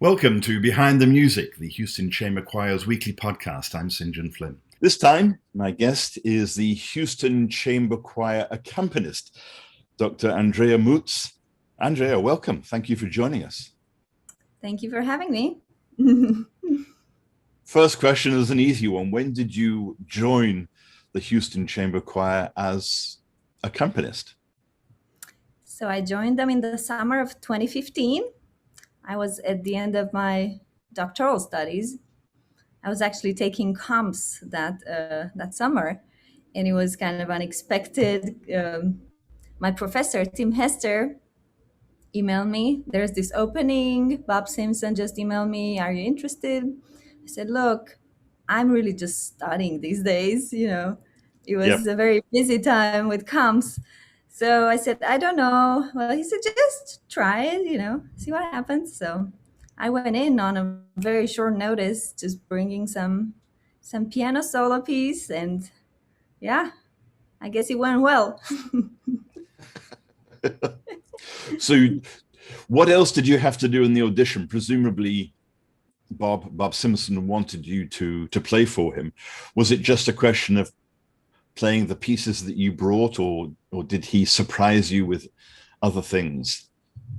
Welcome to Behind the Music, the Houston Chamber Choir's weekly podcast. I'm St. John Flynn. This time, my guest is the Houston Chamber Choir accompanist, Dr. Andreea Muţ. Andreea, welcome. Thank you for joining us. Thank you for having me. First question is an easy one. When did you join the Houston Chamber Choir as accompanist? So I joined them in the summer of 2015. I was at the end of my doctoral studies. I was actually taking comps that summer, and it was kind of unexpected. My professor, Tim Hester, emailed me. There's this opening. Bob Simpson just emailed me. Are you interested? I said, look, I'm really just studying these days. It was a very busy time with comps. So I said, I don't know. Well, he said, just try it, see what happens. So I went in on a very short notice, just bringing some piano solo piece. And yeah, I guess it went well. So what else did you have to do in the audition? Presumably Bob Simpson wanted you to play for him. Was it just a question of playing the pieces that you brought, or did he surprise you with other things?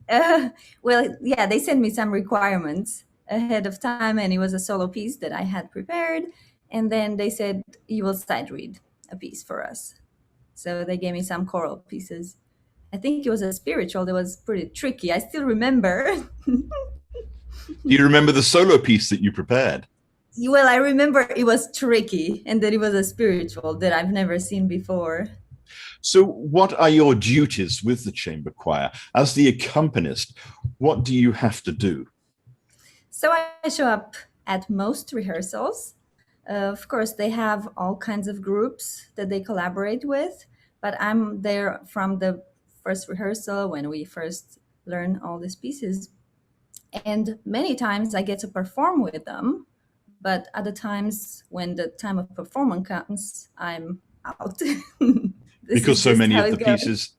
Well, yeah, they sent me some requirements ahead of time, and it was a solo piece that I had prepared. And then they said, you will sight read a piece for us. So they gave me some choral pieces. I think it was a spiritual that was pretty tricky. I still remember. Do you remember the solo piece that you prepared? Well, I remember it was tricky, and that it was a spiritual that I've never seen before. So what are your duties with the chamber choir? As the accompanist, what do you have to do? So I show up at most rehearsals. Of course, they have all kinds of groups that they collaborate with, but I'm there from the first rehearsal when we first learn all these pieces. And many times I get to perform with them, but other times when the time of performance comes, I'm out. Because so many of the pieces,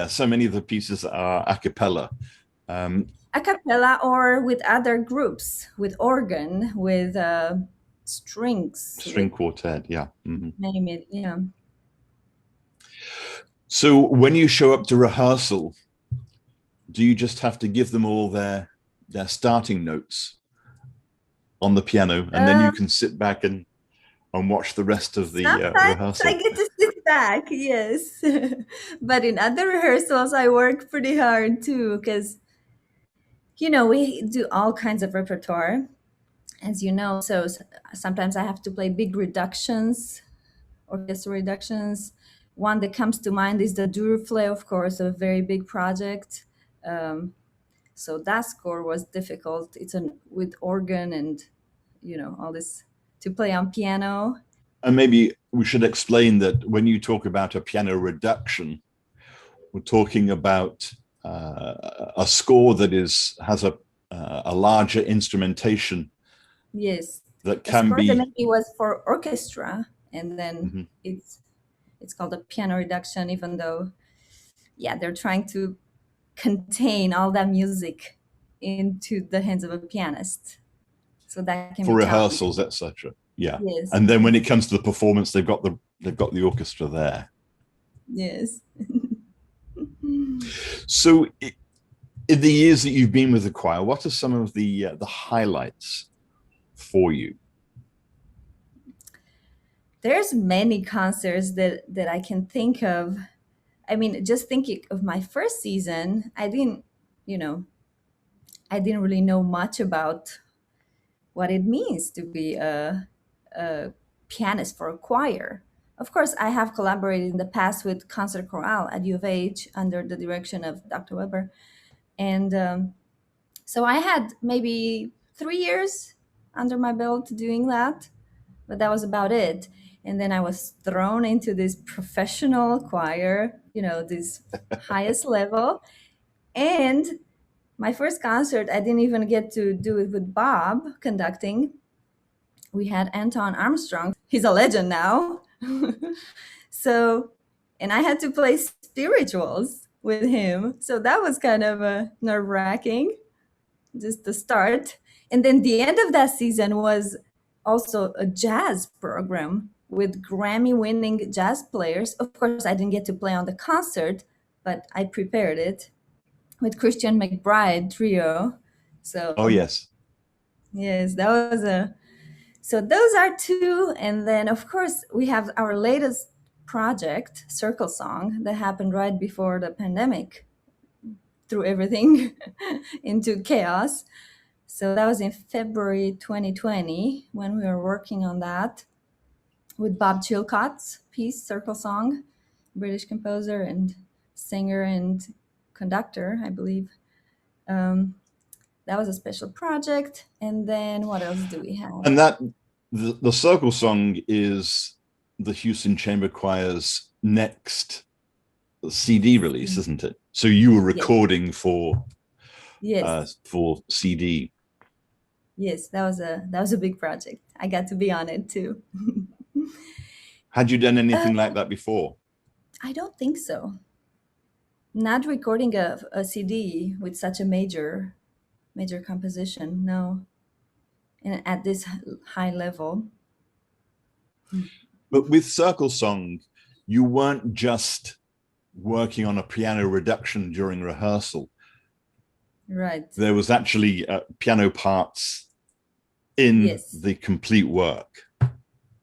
so many of the pieces are a cappella. A cappella, or with other groups, with organ, with strings. String quartet, yeah. Mm-hmm. Name it, yeah. So when you show up to rehearsal, do you just have to give them all their starting notes on the piano, and then you can sit back and watch the rest of the rehearsal? I get to sit back, yes. But in other rehearsals, I work pretty hard too, because, we do all kinds of repertoire, as you know. So sometimes I have to play big reductions, orchestral reductions. One that comes to mind is the Duruflé, of course, a very big project. So that score was difficult. It's with organ and, all this to play on piano. And maybe we should explain that when you talk about a piano reduction, we're talking about a score that has a larger instrumentation. Yes, that can be. It was for orchestra, and then it's called a piano reduction, even though, they're trying to contain all that music into the hands of a pianist, so that can for be rehearsals, etc. Yeah. Yes. And then when it comes to the performance, they've got the orchestra there. Yes. So in the years that you've been with the choir, what are some of the highlights for you? There's many concerts that I can think of. I mean, just thinking of my first season, I didn't really know much about what it means to be a pianist for a choir. Of course, I have collaborated in the past with concert chorale at U of H under the direction of Dr. Weber. And so I had maybe 3 years under my belt doing that, but that was about it. And then I was thrown into this professional choir, this highest level. And my first concert, I didn't even get to do it with Bob conducting. We had Anton Armstrong. He's a legend now. So, and I had to play spirituals with him. So that was kind of nerve-wracking. just the start. And then the end of that season was also a jazz program with Grammy-winning jazz players. Of course, I didn't get to play on the concert, but I prepared it with Christian McBride trio. So Oh, yes. yes, that was a. So those are two, and then of course we have our latest project, Circlesong, that happened right before the pandemic, threw everything into chaos. So that was in February 2020 when we were working on that with Bob Chilcott's piece, Circlesong, British composer and singer and conductor, I believe. That was a special project. And then what else do we have? And that the Circlesong is the Houston Chamber Choir's next CD release, isn't it? So you were recording for CD. Yes, that was a big project. I got to be on it too. Had you done anything like that before? I don't think so. Not recording a CD with such a major composition, no. And at this high level. But with Circlesong, you weren't just working on a piano reduction during rehearsal. Right. There was actually piano parts in the complete work.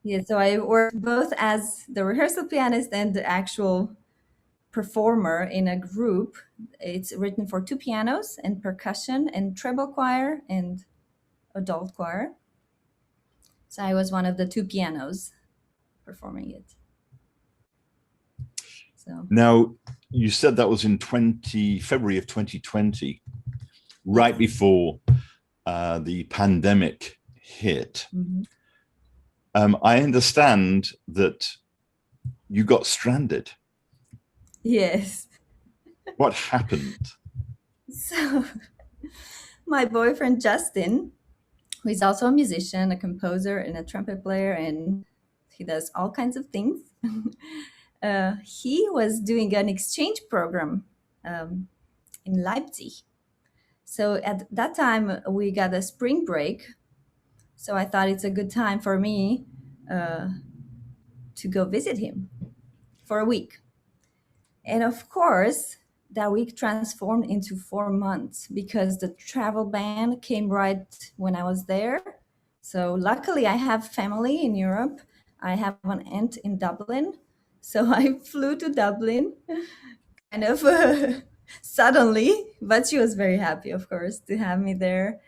Yeah, so I worked both as the rehearsal pianist and the actual performer in a group. It's written for two pianos and percussion and treble choir and adult choir. So I was one of the two pianos performing it. So now you said that was in February of 2020, right before the pandemic hit. Mm-hmm. I understand that you got stranded. Yes. What happened? So my boyfriend Justin, who is also a musician, a composer, and a trumpet player, and he does all kinds of things. He was doing an exchange program in Leipzig. So at that time, we got a spring break. So I thought it's a good time for me to go visit him for a week. And of course, that week transformed into 4 months because the travel ban came right when I was there. So luckily, I have family in Europe. I have an aunt in Dublin. So I flew to Dublin kind of suddenly, but she was very happy, of course, to have me there.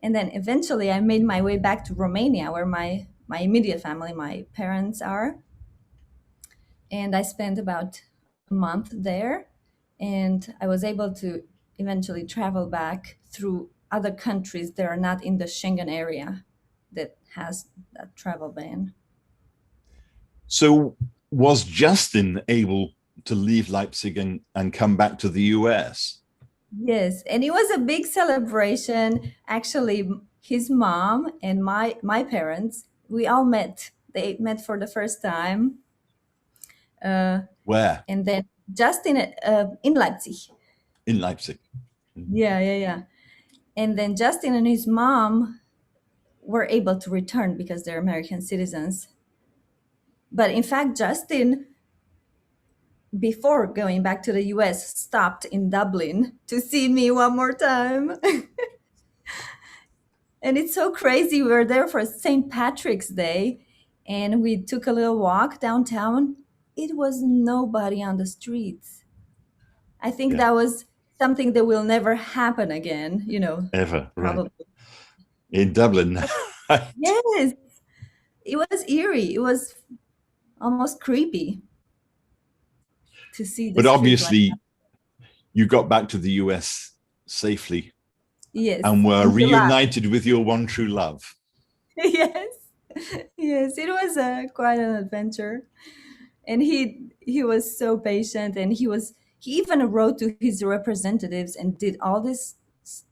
And then eventually I made my way back to Romania, where my immediate family, my parents are. And I spent about a month there. And I was able to eventually travel back through other countries that are not in the Schengen area that has that travel ban. So was Justin able to leave Leipzig and come back to the US? Yes, and it was a big celebration. Actually, his mom and my parents, we all met. They met for the first time. Where? And then Justin in Leipzig. In Leipzig. Yeah. And then Justin and his mom were able to return because they're American citizens. But in fact, Justin, before going back to the US, stopped in Dublin to see me one more time. And it's so crazy. We were there for St. Patrick's Day and we took a little walk downtown. It was nobody on the streets. I think that was something that will never happen again, Ever, probably. Right. In Dublin. Yes. It was eerie. It was almost creepy to see the But obviously, like you got back to the US safely. Yes. And were reunited with your one true love. Yes. Yes, it was quite an adventure. And he was so patient, and he even wrote to his representatives and did all this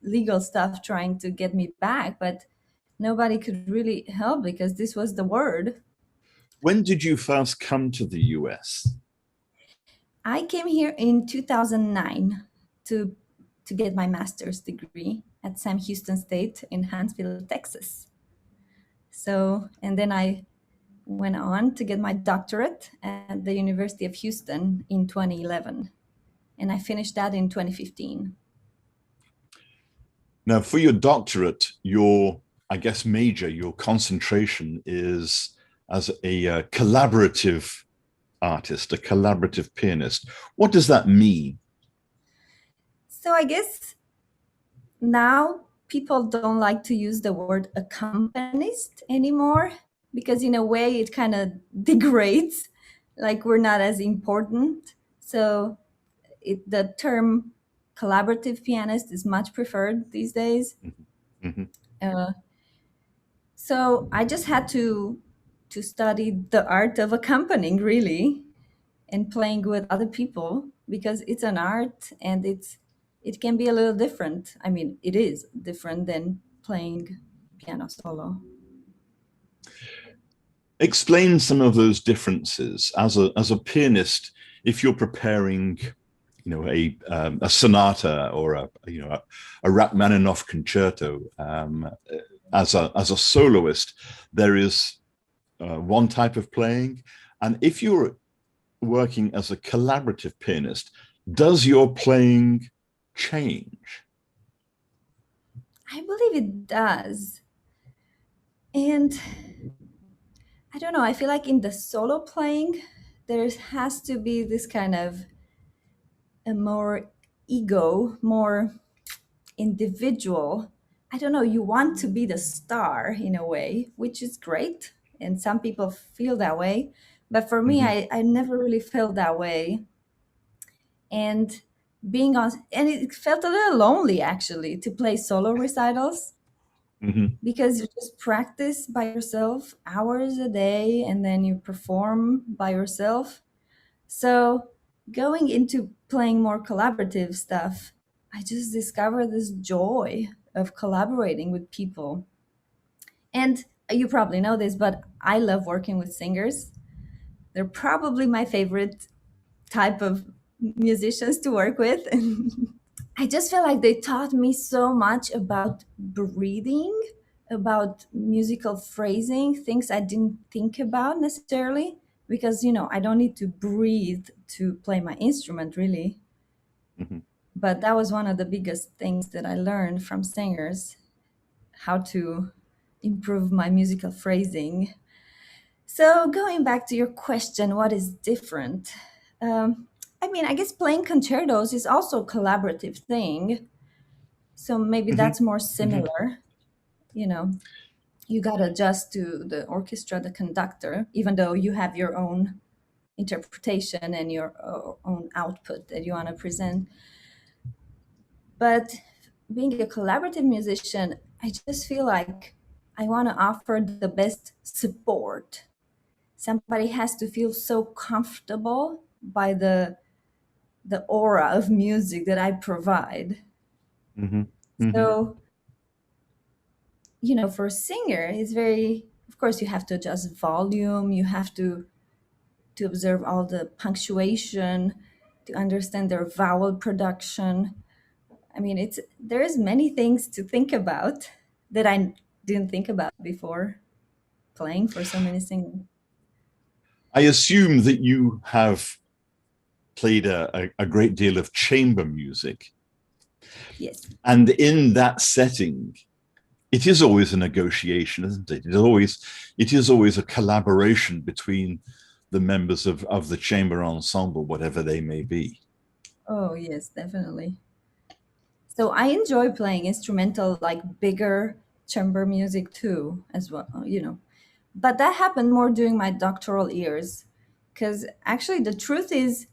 legal stuff trying to get me back, but nobody could really help because this was the word. When did you first come to the US? I came here in 2009 to get my master's degree. at Sam Houston State in Huntsville, Texas. So, and then I went on to get my doctorate at the University of Houston in 2011. And I finished that in 2015. Now, for your doctorate, your, I guess, major, your concentration is as a collaborative artist, a collaborative pianist. What does that mean? So I guess now people don't like to use the word accompanist anymore because in a way it kind of degrades, like we're not as important. So the term collaborative pianist is much preferred these days. Mm-hmm. Uh, so I just had to study the art of accompanying really and playing with other people because it's an art and it can be a little different. I mean, it is different than playing piano solo. Explain some of those differences as a pianist. If you're preparing, a sonata or a Rachmaninoff concerto, as a soloist, there is one type of playing, and if you're working as a collaborative pianist, does your playing change? I believe it does. And I don't know, I feel like in the solo playing, there has to be this kind of a more ego, more individual. I don't know, you want to be the star in a way, which is great. And some people feel that way. But for me, Mm-hmm. I never really felt that way. And being on, and it felt a little lonely actually to play solo recitals Mm-hmm. because you just practice by yourself hours a day and then you perform by yourself. So going into playing more collaborative stuff, I just discovered this joy of collaborating with people. And you probably know this, but I love working with singers. They're probably my favorite type of musicians to work with. I just feel like they taught me so much about breathing, about musical phrasing, things I didn't think about necessarily because I don't need to breathe to play my instrument really. Mm-hmm. But that was one of the biggest things that I learned from singers, how to improve my musical phrasing. So going back to your question, what is different? I mean, I guess playing concertos is also a collaborative thing. So maybe Mm-hmm. that's more Mm-hmm. similar. You know, you got to adjust to the orchestra, the conductor, even though you have your own interpretation and your own output that you want to present. But being a collaborative musician, I just feel like I want to offer the best support. Somebody has to feel so comfortable by the aura of music that I provide. Mm-hmm. Mm-hmm. So, for a singer, it's very, of course, you have to adjust volume, you have to observe all the punctuation, to understand their vowel production. I mean, there is many things to think about that I didn't think about before playing for so many singers. I assume that you have played a great deal of chamber music. Yes. And in that setting, it is always a negotiation, isn't it? It is always a collaboration between the members of the chamber ensemble, whatever they may be. Oh, yes, definitely. So I enjoy playing instrumental, like bigger chamber music too, as well. But that happened more during my doctoral years. Because actually, the truth is,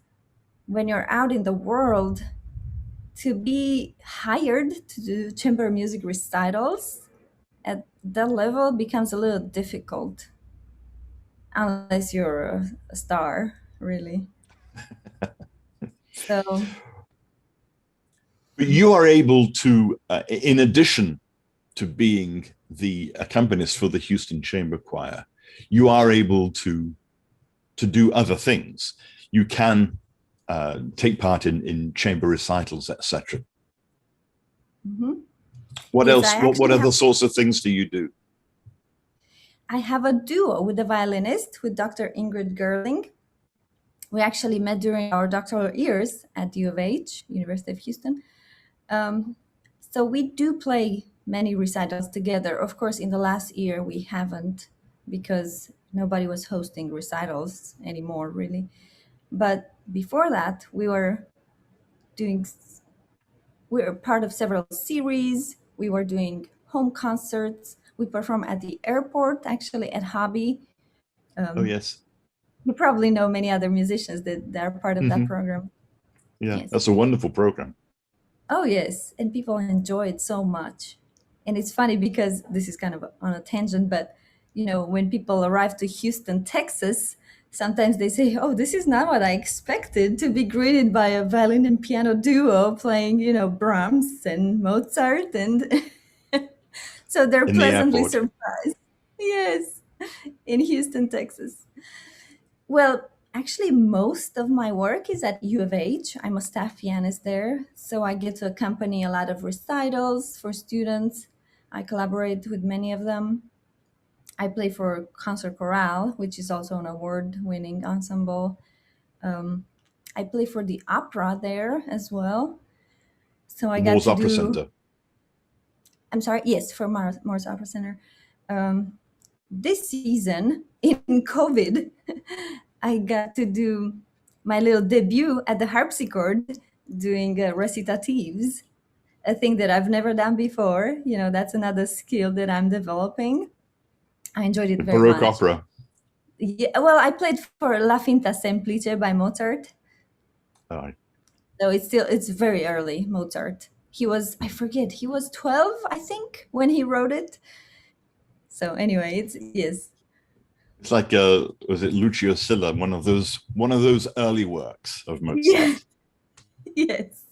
when you're out in the world, to be hired to do chamber music recitals at that level becomes a little difficult unless you're a star, really. So, But you are able to, in addition to being the accompanist for the Houston Chamber Choir, you are able to do other things. You can take part in chamber recitals, etc. mhm. What Yes, else? What other sorts of things do you do? I have a duo with a violinist, with Dr. Ingrid Gerling. We actually met during our doctoral years at U of H, University of Houston. Um, so we do play many recitals together. Of course, in the last year we haven't, because nobody was hosting recitals anymore, really. But before that, doing we were part of several series. We were doing home concerts. We perform at the airport, actually at Hobby. Oh Um, yes. you probably know many other musicians that are part of that Hmm. program. Yeah, Yes. that's a wonderful program. Oh, yes. And people enjoy it so much. And it's funny because this is kind of on a tangent, but when people arrive to Houston, Texas, sometimes they say, "Oh, this is not what I expected to be greeted by a violin and piano duo playing, Brahms and Mozart." And so they're In the pleasantly airport. surprised. Yes, in Houston, Texas. Well, actually, most of my work is at U of H. I'm a staff pianist there, so I get to accompany a lot of recitals for students. I collaborate with many of them. I play for Concert Chorale, which is also an award-winning ensemble. Um, I play for the opera there as well. So I The got Moores to Opera do, Center. I'm sorry, yes, for Morris Opera Center. Um, this season in COVID, I got to do my little debut at the harpsichord doing recitatives, a thing that I've never done before. That's another skill that I'm developing. I enjoyed it The very Baroque much. opera. Yeah, well, I played for La Finta Semplice by Mozart. Uh, So it's very early, Mozart. I forget, he was 12, I think, when he wrote it. So anyway, it's yes. it's like was it Lucio Silla, one of those early works of Yeah, Mozart. yes.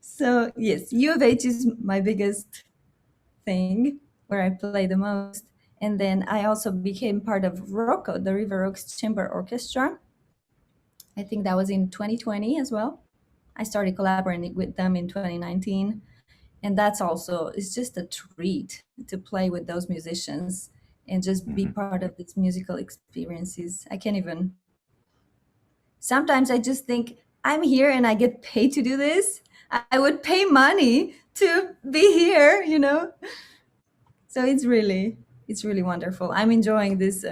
So yes, U of H is my biggest thing, where I play the most. And then I also became part of Rocco, the River Oaks Chamber Orchestra. I think that was in 2020 as well. I started collaborating with them in 2019. And that's also, it's just a treat to play with those musicians and just be Hmm. part of these musical experiences. I can't even, sometimes I just think, I'm here and I get paid to do this. I would pay money to be here. So it's really wonderful. I'm enjoying this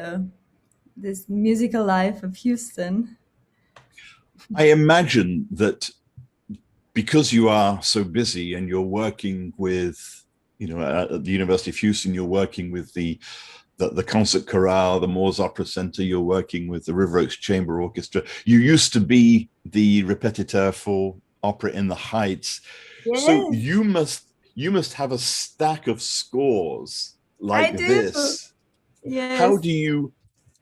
musical life of Houston. I imagine that because you are so busy and you're working with, at the University of Houston, you're working with the concert chorale, the Moores Opera Center, you're working with the River Oaks Chamber Orchestra. You used to be the repetiteur for opera in the Heights. So Yes, you must have a stack of scores I like do. this. How Yes, do you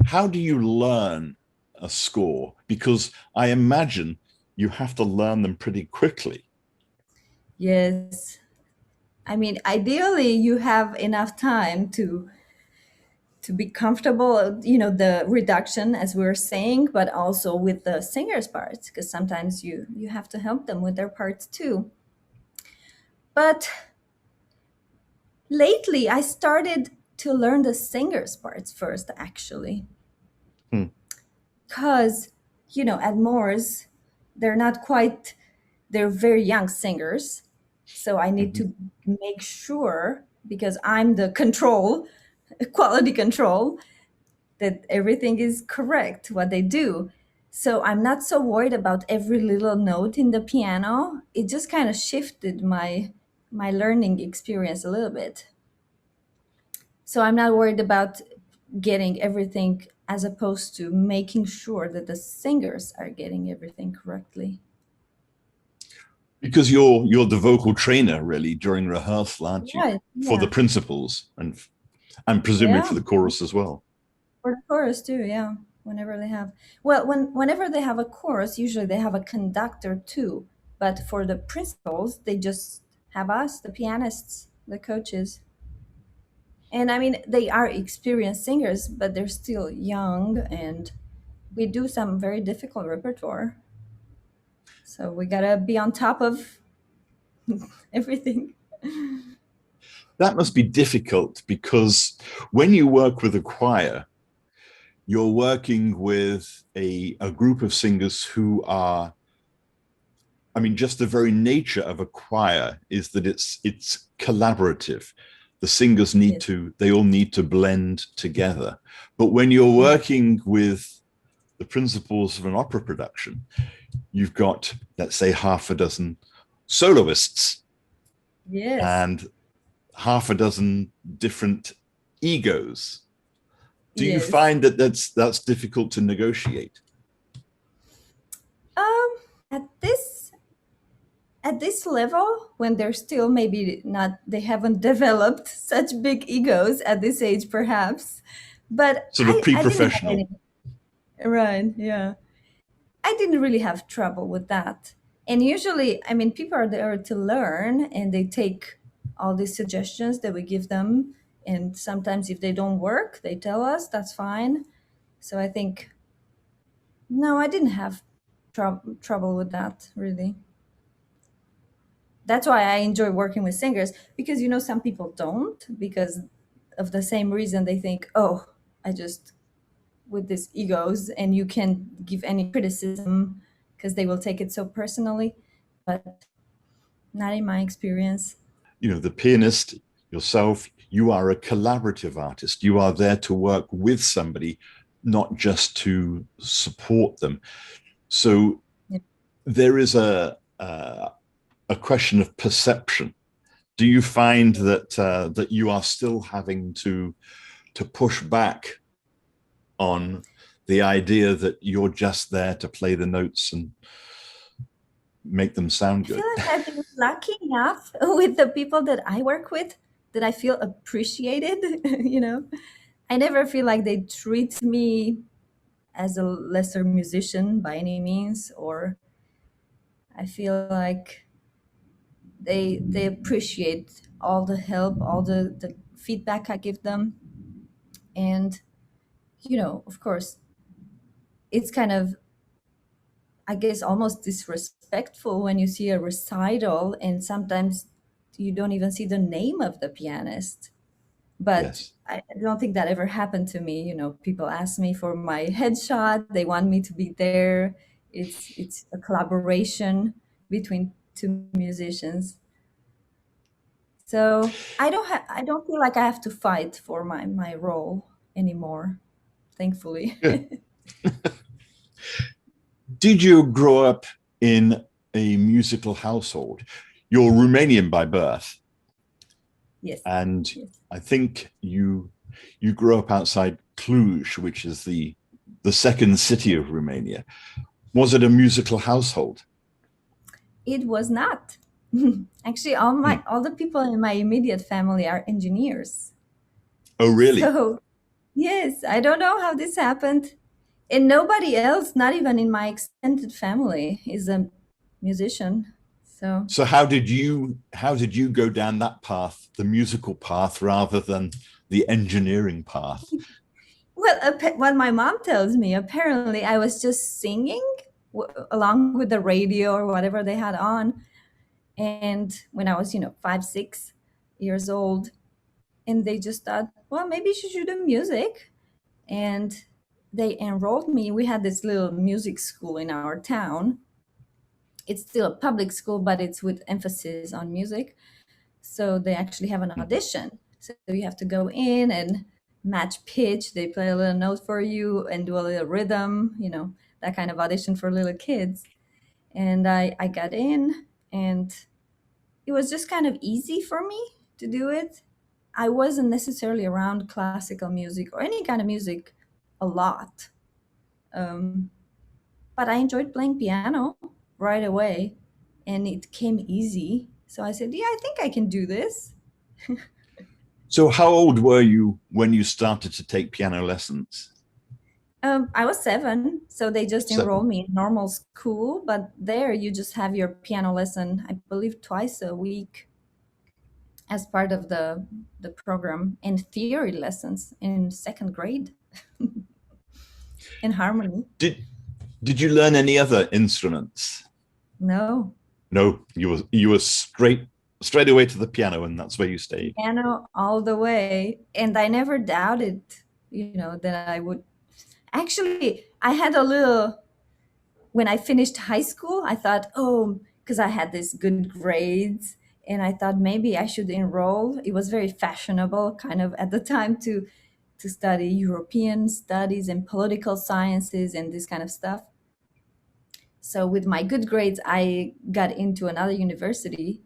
how do you learn a score? Because I imagine you have to learn them pretty quickly. yes. I mean, ideally, you have enough time to be comfortable, the reduction, as we were saying, but also with the singer's parts, because sometimes you have to help them with their parts too. But lately, I started to learn the singer's parts first, actually, Hmm. because at Moore's, they're not quite, they're very young singers, so I need Mhm. to make sure, because I'm the control, quality control, that everything is correct what they do. So I'm not so worried about every little note in the piano. It just kind of shifted my learning experience a little bit. So I'm not worried about getting everything, as opposed to making sure that the singers are getting everything correctly. Because you're the vocal trainer really during rehearsal, aren't you? Right. For the Yeah. principals and presumably Yeah. for the chorus as well. For the chorus too, yeah. Whenever they have, well, whenever they have a chorus, usually they have a conductor too. But for the principals, they just have us, the pianists, the coaches. And I mean, they are experienced singers, but they're still young, and we do some very difficult repertoire. So we gotta be on top of everything. That must be difficult because when you work with a choir, you're working with a group of singers who are, I mean, just the very nature of a choir is that it's collaborative. The singers need Yes. they all need to blend together. But when you're working with the principles of an opera production, you've got, let's say, half a dozen soloists Yes. and half a dozen different egos. Do you Yes. find that that's difficult to negotiate? Um, at this level, when they're still maybe not, they haven't developed such big egos at this age, perhaps. But Sort of I didn't have pre-professional. any. Right. Yeah. I didn't really have trouble with that. And usually, I mean, people are there to learn and they take all these suggestions that we give them. And sometimes if they don't work, they tell us, that's fine. So I think, no, I didn't have trouble with that, really. That's why I enjoy working with singers because, some people don't because of the same reason they think, oh, I just with these egos and you can't give any criticism because they will take it so personally, but not in my experience. The pianist, yourself, you are a collaborative artist. You are there to work with somebody, not just to support them. So Yeah. there is a question of perception. Do you find that you are still having to push back on the idea that you're just there to play the notes and make them sound I feel good? like I've been lucky enough with the people that I work with that I feel appreciated. I never feel like they treat me as a lesser musician by any means, or I feel like they appreciate all the help, all the feedback I give them. And of course, it's kind of, I guess, almost disrespectful when you see a recital and sometimes you don't even see the name of the pianist. But Yes. I don't think that ever happened to me. People ask me for my headshot, they want me to be there. It's a collaboration between two musicians. So I don't feel like I have to fight for my role anymore, thankfully. Good. Did you grow up in a musical household? You're Romanian by birth, Yes. and Yes. I think you grew up outside Cluj, which is the second city of Romania. Was it a musical household? It was not. Actually, Hmm. all the people in my immediate family are engineers. Oh, really? So, yes, I don't know how this happened. And nobody else, not even in my extended family, is a musician. So, So how did you go down that path, the musical path, rather than the engineering path? well, what my mom tells me, apparently I was just singing along with the radio or whatever they had on. And when I was, 5, 6 years old, and they just thought, well, maybe she should do music. And they enrolled me. We had this little music school in our town. It's still a public school, but it's with emphasis on music. So they actually have an audition. So you have to go in and match pitch. They play a little note for you and do a little rhythm, that kind of audition for little kids. And I got in, and it was just kind of easy for me to do it. I wasn't necessarily around classical music or any kind of music a lot. Um, but I enjoyed playing piano right away and it came easy. So I said, yeah, I think I can do this. So how old were you when you started to take piano lessons? I was 7, so they just enrolled 7. me in normal school. But there, you just have your piano lesson, I believe, twice a week as part of the program, and theory lessons in second grade in harmony. Did you learn any other instruments? No. No, you were straight straight away to the piano, and that's where you stayed. Piano all the way. And I never doubted, that I would. Actually, I had a little, when I finished high school, I thought, oh, because I had these good grades, and I thought maybe I should enroll. It was very fashionable, kind of at the time, to study European studies and political sciences and this kind of stuff. So with my good grades, I got into another university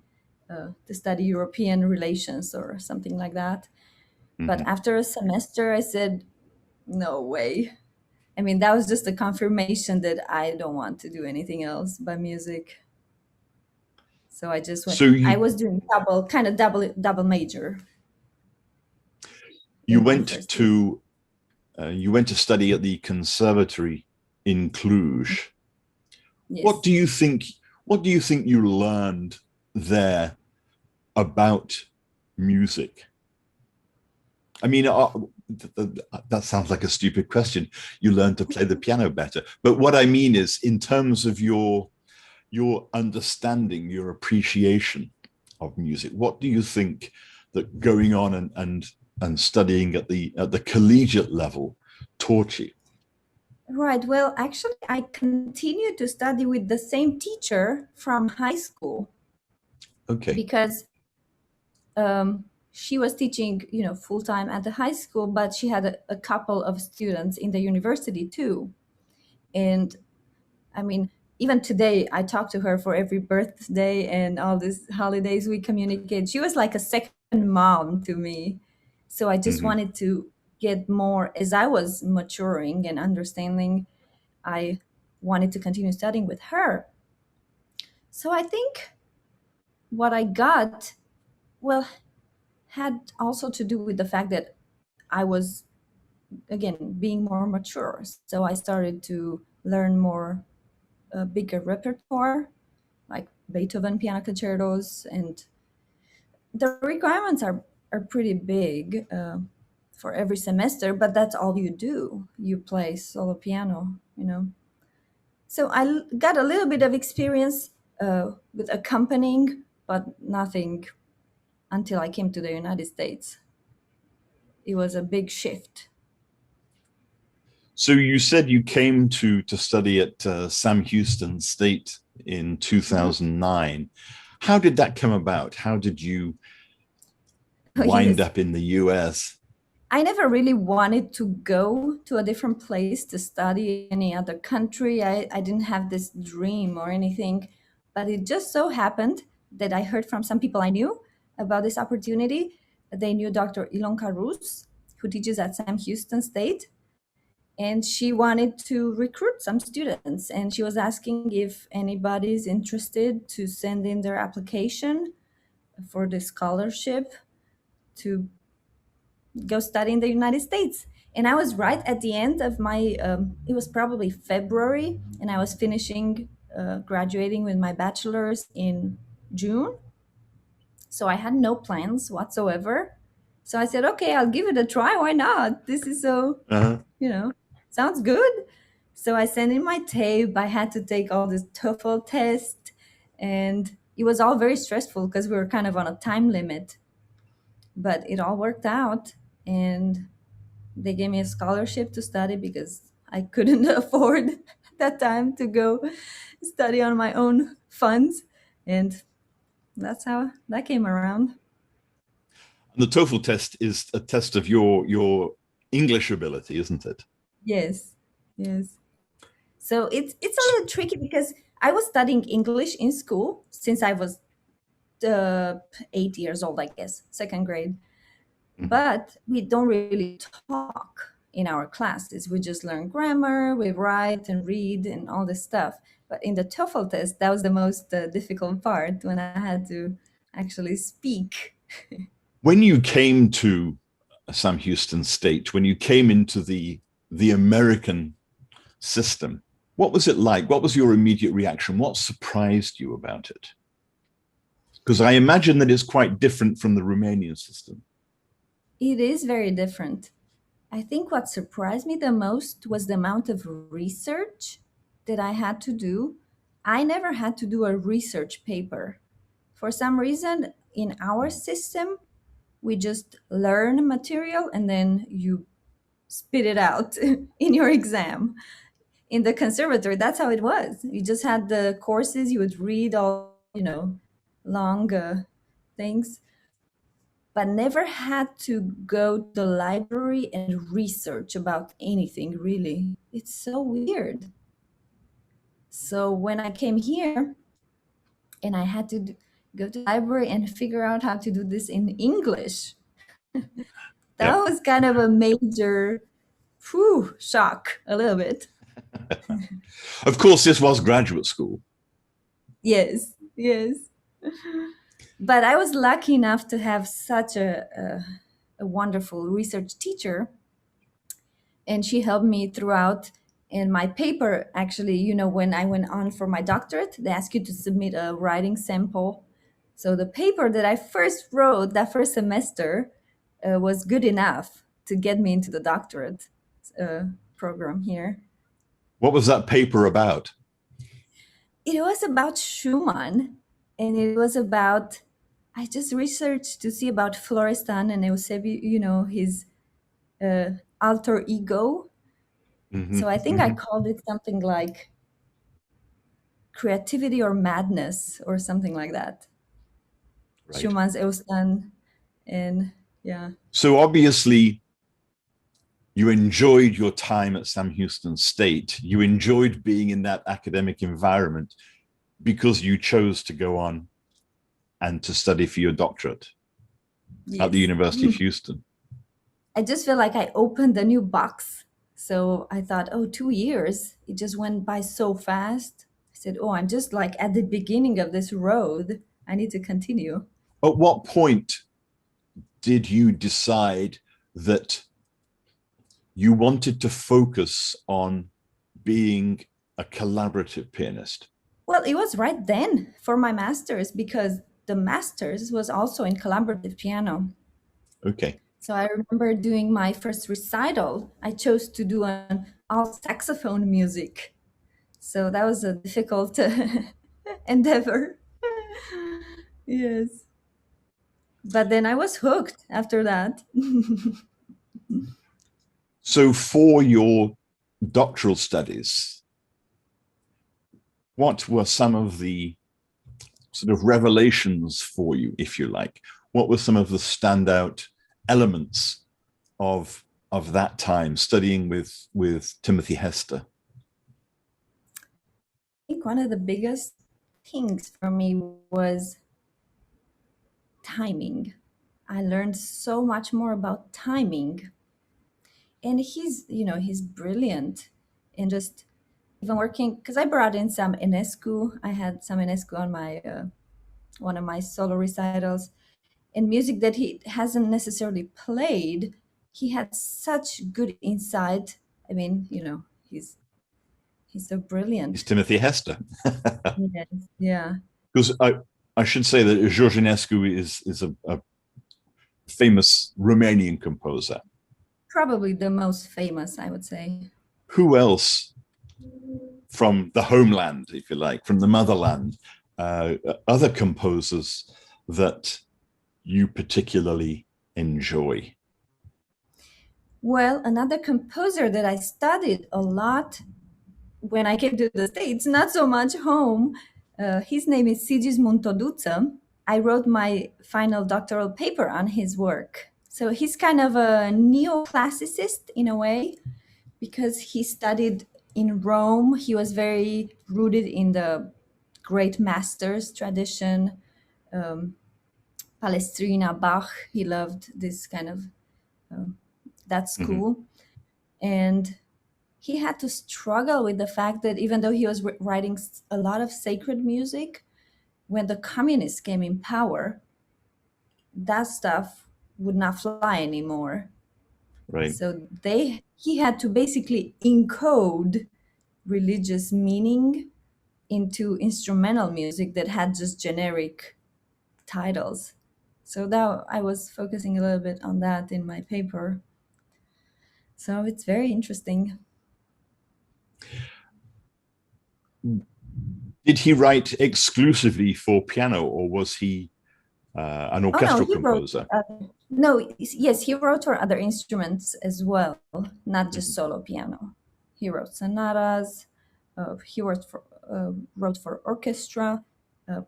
to study European relations or something like that. But Mm-hmm. after a semester, I said, no way. I mean, that was just a confirmation that I don't want to do anything else but music. So I just went. So I you was doing double major you in my went first year. to you went to study at the conservatory in Cluj. What Yes. do you think? What do you think you learned there about music? I mean, that sounds like a stupid question. You learned to play the piano better, but what I mean is, in terms of your understanding, your appreciation of music, what do you think that going on and studying at the collegiate level taught you? Right. Well, actually, I continued to study with the same teacher from high school Okay. because she was teaching, full time at the high school, but she had a couple of students in the university too. And I mean, even today, I talk to her for every birthday and all these holidays. We communicate. She was like a second mom to me. So I just Mm-hmm. wanted to get more, as I was maturing and understanding, I wanted to continue studying with her. So I think what I got, well, had also to do with the fact that I was, again, being more mature. So I started to learn more, a bigger repertoire, like Beethoven piano concertos, and the requirements are pretty big for every semester. But that's all you do. You play solo piano. So got a little bit of experience with accompanying, but nothing until I came to the United States. It was a big shift. So you said you came to study at Sam Houston State in Mhm. 2009. How did that come about? How did you Oh, wind yes. up in the US? I never really wanted to go to a different place to study any other country. I didn't have this dream or anything, but it just so happened that I heard from some people I knew about this opportunity. They knew Dr. Ilonka Rus, who teaches at Sam Houston State, and she wanted to recruit some students. And she was asking if anybody's interested to send in their application for the scholarship to go study in the United States. And I was right at the end of my, it was probably February, and I was finishing graduating with my bachelor's in June. So I had no plans whatsoever. So I said, okay, I'll give it a try. Why not? This is so, Uh-huh. you know, sounds good. So I sent in my tape. I had to take all this TOEFL test, and it was all very stressful because we were kind of on a time limit. But it all worked out, and they gave me a scholarship to study because I couldn't afford at that time to go study on my own funds. And that's how that came around. The TOEFL test is a test of your English ability, isn't it? Yes. Yes. So it's a little tricky because I was studying English in school since I was 8 years old, I guess, second grade. Mhm. But we don't really talk in our classes. We just learn grammar, we write and read and all this stuff. But in the TOEFL test, that was the most difficult part when I had to actually speak. When you came to Sam Houston State, when you came into the American system, what was it like? What was your immediate reaction? What surprised you about it? Because I imagine that it's quite different from the Romanian system. It is very different. I think what surprised me the most was the amount of research that I had to do. I never had to do a research paper. For some reason, in our system, we just learn material and then you spit it out in your exam. In the conservatory, that's how it was. You just had the courses, you would read all, long things, but never had to go to the library and research about anything really. It's so weird. So when I came here and I had to go to the library and figure out how to do this in English, that Yeah. was kind of a major shock, a little bit. Of course, this was graduate school. Yes, yes. But I was lucky enough to have such a wonderful research teacher, and she helped me throughout. And my paper, actually, when I went on for my doctorate, they ask you to submit a writing sample. So the paper that I first wrote that first semester was good enough to get me into the doctorate program here. What was that paper about? It was about Schumann, and it was about, I just researched to see about Florestan and Eusebiu, his alter ego. Mm-hmm, So I think I mm-hmm. called it something like creativity or madness or something like that. Right. Schumann's Eustan, and yeah. So obviously, you enjoyed your time at Sam Houston State. You enjoyed being in that academic environment because you chose to go on and to study for your doctorate at the Yes. University of Houston. I just feel like I opened a new box. So I thought, oh, 2 years, it just went by so fast. I said, oh, I'm just like at the beginning of this road. I need to continue. At what point did you decide that you wanted to focus on being a collaborative pianist? Well, it was right then for my master's, because the master's was also in collaborative piano. Okay. So I remember doing my first recital. I chose to do an all saxophone music. So that was a difficult endeavor. Yes. But then I was hooked after that. So for your doctoral studies, what were some of the sort of revelations for you, if you like? What were some of the standout elements of that time studying with Timothy Hester? I think one of the biggest things for me was timing. I learned so much more about timing. And he's brilliant. And just even working, because I brought in some Enescu. I had some Enescu on my one of my solo recitals, and music that he hasn't necessarily played. He had such good insight. I mean, he's so Is brilliant. Timothy Hester. Yes. Yeah. Because I should say that Gheorghe Dima is a famous Romanian composer. Probably the most famous, I would say. Who else from the homeland, if you like, from the motherland, other composers that you particularly enjoy? Well, another composer that I studied a lot when I came to the States, not so much home, his name is Sigismund Toduță. I wrote my final doctoral paper on his work. So he's kind of a neoclassicist in a way, because he studied in Rome. He was very rooted in the great masters tradition. Palestrina, Bach, he loved this kind of that school. Mm-hmm. And he had to struggle with the fact that even though he was writing a lot of sacred music, when the communists came in power, that stuff would not fly anymore. Right. So he had to basically encode religious meaning into instrumental music that had just generic titles. So that I was focusing a little bit on that in my paper. So it's very interesting. Did he write exclusively for piano, or was he an Oh no, orchestral he wrote. composer. No, yes, he wrote for other instruments as well, not just Mhm. solo piano. He wrote sonatas. He wrote for orchestra, uh,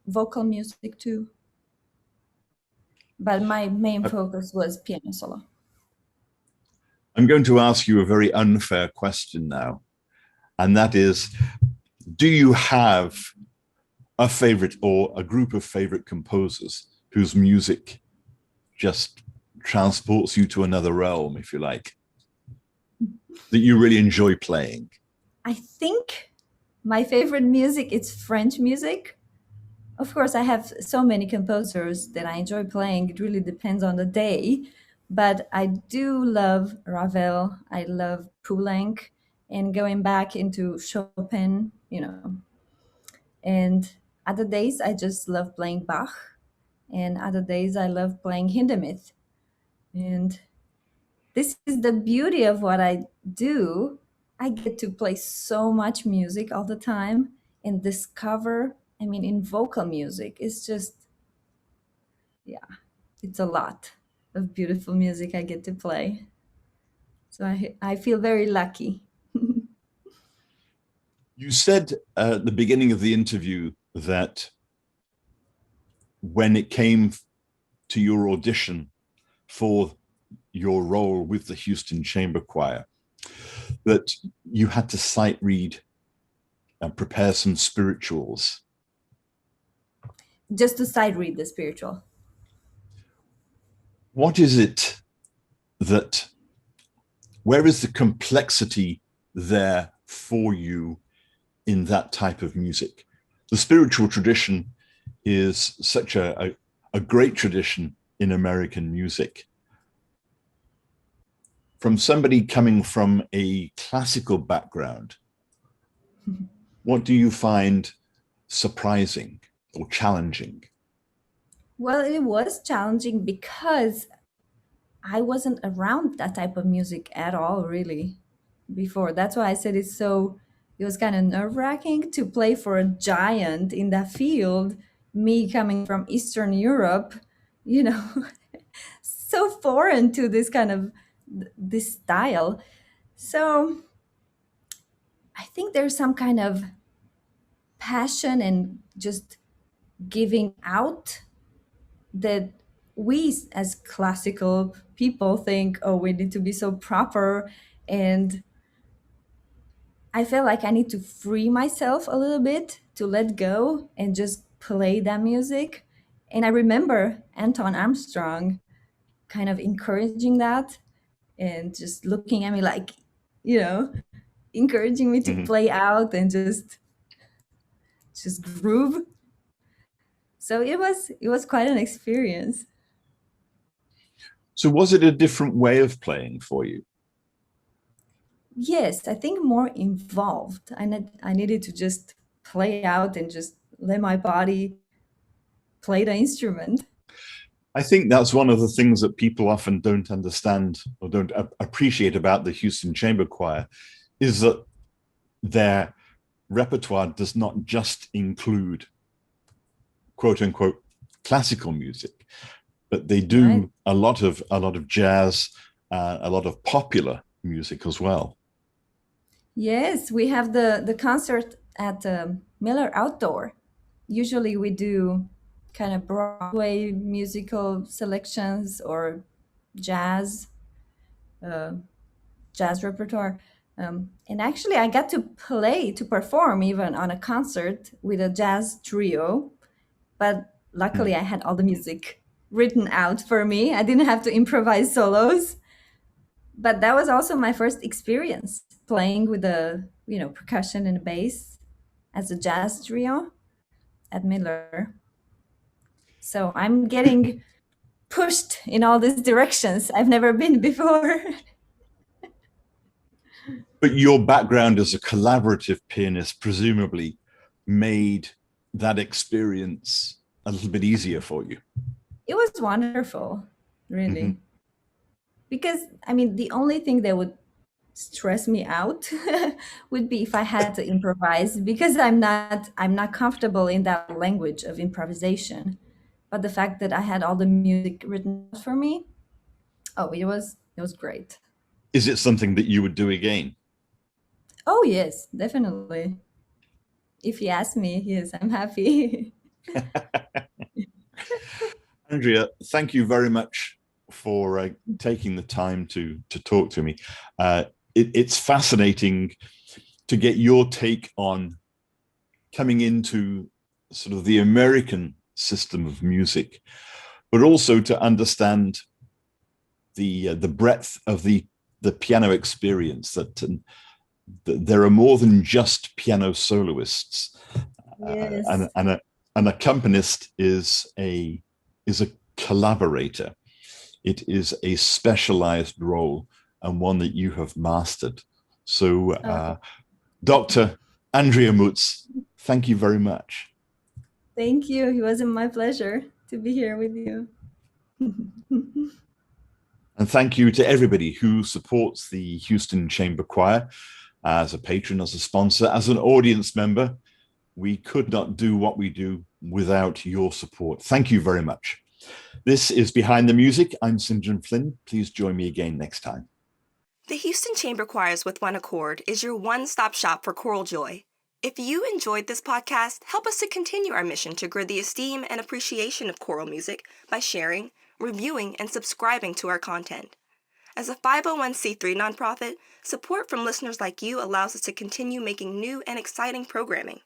vocal music too. But my main I- focus was piano solo. I'm going to ask you a very unfair question now, and that is, do you have a favorite or a group of favorite composers whose music just transports you to another realm, if you like, that you really enjoy playing? I think my favorite music is French music. Of course, I have so many composers that I enjoy playing. It really depends on the day. But I do love Ravel. I love Poulenc and going back into Chopin, And other days, I just love playing Bach. And other days, I love playing Hindemith. And this is the beauty of what I do. I get to play so much music all the time and discover. I mean, in vocal music, it's just, yeah, it's a lot of beautiful music I get to play. So I feel very lucky. You said at the beginning of the interview that when it came to your audition for your role with the Houston Chamber Choir, that you had to sight read and prepare some spirituals. Just to side read the spiritual. What is it that, where is the complexity there for you in that type of music? The spiritual tradition is such a great tradition in American music. From somebody coming from a classical background, what do you find surprising or challenging? Well, it was challenging because I wasn't around that type of music at all, really, before. That's why I said it was kind of nerve wracking to play for a giant in that field, me coming from Eastern Europe, you know, so foreign to this kind of this style. So I think there's some kind of passion and just giving out that we as classical people think, oh, we need to be so proper. And I feel like I need to free myself a little bit to let go and just play that music. And I remember Anton Armstrong kind of encouraging that and just looking at me like, you know, encouraging me to Mhm. play out and just groove. So it was quite an experience. So, was it a different way of playing for you? Yes, I think more involved. I needed to just play out and just let my body play the instrument. I think that's one of the things that people often don't understand or don't appreciate about the Houston Chamber Choir is that their repertoire does not just include quote unquote classical music, but they Right. do a lot of jazz, a lot of popular music as well. Yes, we have the concert at Miller Outdoor. Usually we do kind of Broadway musical selections or jazz, uh, jazz repertoire. And actually, I got to perform even on a concert with a jazz trio. But luckily, I had all the music written out for me. I didn't have to improvise solos. But that was also my first experience playing with the percussion and bass as a jazz trio at Miller. So I'm getting pushed in all these directions I've never been before. But your background as a collaborative pianist presumably made that experience a little bit easier for you. It was wonderful, Mm-hmm. really. Because I mean, the only thing that would stress me out would be if I had to improvise because I'm not comfortable in that language of improvisation. But the fact that I had all the music written out for me, oh, it was great. Is it something that you would do again? Oh yes, definitely. If you ask me, yes, I'm happy. Andreea, thank you very much for taking the time to talk to me. It's fascinating to get your take on coming into sort of the American system of music, but also to understand the breadth of the piano experience. That there are more than just piano soloists, Yes. an accompanist is a collaborator. It is a specialized role and one that you have mastered. So, Oh, Dr. Andreea Muţ, thank you very much. thank you. It was my pleasure to be here with you. And thank you to everybody who supports the Houston Chamber Choir as a patron, as a sponsor, as an audience member. We could not do what we do without your support. Thank you very much. This is Behind the Music. I'm St. John Flynn. Please join me again next time. The Houston Chamber Choirs with One Accord is your one-stop shop for choral joy. If you enjoyed this podcast, help us to continue our mission to grow the esteem and appreciation of choral music by sharing, reviewing, and subscribing to our content. As a 501c3 nonprofit, support from listeners like you allows us to continue making new and exciting programming.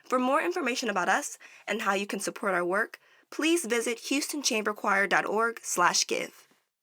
For more information about us and how you can support our work, please visit houstonchamberchoir.org/give.